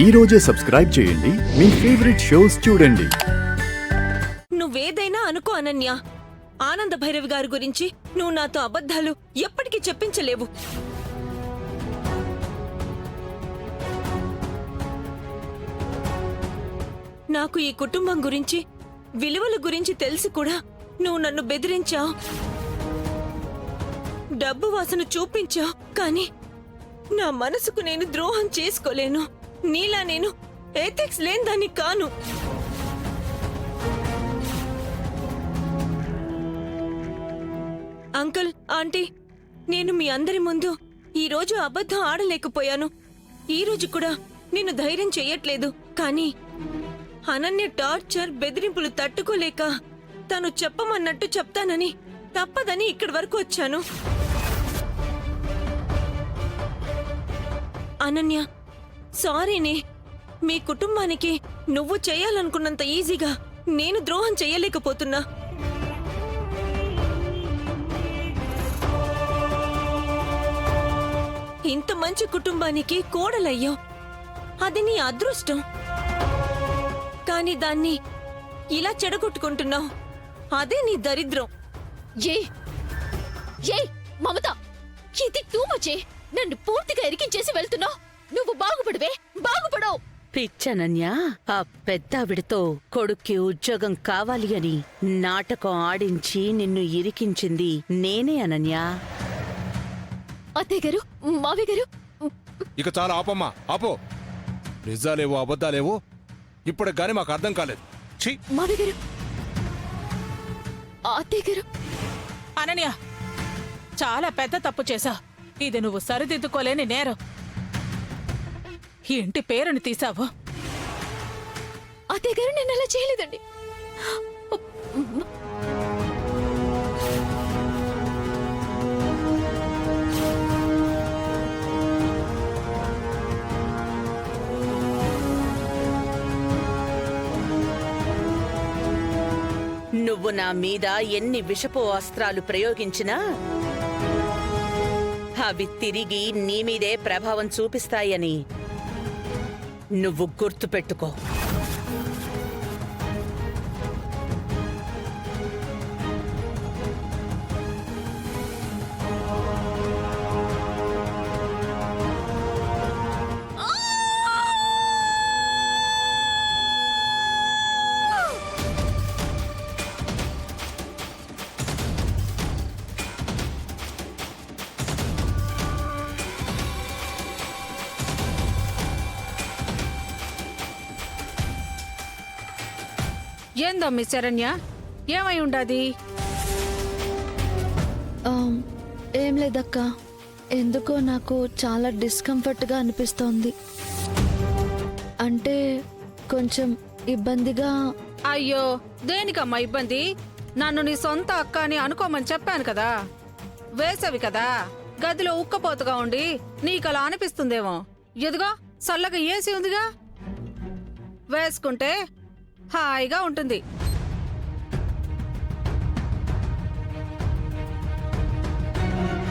ఈ రోజే సబ్స్క్రైబ్ చేయండి మీ ఫేవరెట్ షోస్ చూడండి. నువ్వేదైనా అనుకో అనన్య, ఆనంద భైరవి గారి గురించి నువ్వు నాతో అబద్ధాలు ఎప్పటికీ చెప్పించలేవు. నాకు ఈ కుటుంబం గురించి, విలువల గురించి తెలిసి కూడా నువ్వు నన్ను బెదిరించావు, డబ్బు వాసన చూపించావు. కానీ నా మనసుకు నేను ద్రోహం చేసుకోలేను. నీలా నేను ఎథిక్స్ లేని కాను. అంకుల్, ఆంటీ, నేను మీ అందరి ముందు ఈరోజు అబద్ధం ఆడలేకపోయాను. ఈరోజు కూడా నేను ధైర్యం చెయ్యట్లేదు. కానీ అనన్య టార్చర్, బెదిరింపులు తట్టుకోలేక తను చెప్పమన్నట్టు చెప్తానని తప్పదని ఇక్కడి వరకు వచ్చాను. అనన్య, సారీనే. మీ కుటుంబానికి నువ్వు చేయాలనుకున్నంత ఈజీగా నేను ద్రోహం చెయ్యలేకపోతున్నా. ఇంత మంచి కుటుంబానికి కోడలయ్యావు, అది నీ అదృష్టం. కాని దాన్ని ఇలా చెడగొట్టుకుంటున్నావు, అదే నీ దరిద్రం. మమత, ఇది టూ మచే. నన్ను పూర్తిగా ఇరికించేసి వెళ్తున్నావు. నువ్వు బాగుపడవే, బాగుపడవు. పిచ్చనన్యా, ఆ పెద్దావిడితో కొడుక్కి ఉద్యోగం కావాలి అని నాటకం ఆడించి నిన్ను ఇరికించింది నేనే అనన్యా. అత్తయ్య గారు, మావయ్య గారు, ఇక చాలా ఆపమ్మా, ఆపో. నిజాలేవో అబద్ధాలేవో ఇప్పుడు గాని మాకు అర్థం కాలేదు. మావయ్య గారు, అత్తయ్య గారు. అనన్య, చాలా పెద్ద తప్పు చేశావు. ఇది నువ్వు సరిదిద్దుకోలేని నేరం. ఇంటి పేరుని తీసావు. అత్తయ్య గారు, నేను అలా చేయలేదండి. నువ్వు నా మీద ఎన్ని విషపు అస్త్రాలు ప్రయోగించినా అవి తిరిగి నీ మీదే ప్రభావం చూపిస్తాయని నువ్వు గుర్తుపెట్టుకో. ఏందమ్మి శరణ్య, ఏమై ఉండాది? ఏం లేదక్క, ఎందుకో నాకు చాలా డిస్కంఫర్ట్గా అనిపిస్తోంది. అంటే కొంచెం ఇబ్బందిగా. అయ్యో, దేనికమ్మా ఇబ్బంది? నన్ను నీ సొంత అక్క అని అనుకోమని చెప్పాను కదా. వేసవి కదా, గదిలో ఉక్కపోతగా ఉండి నీకలా అనిపిస్తుందేమో. ఎదుగో చల్లగా ఏసీ ఉందిగా, వేసుకుంటే హాయిగా ఉంటుంది.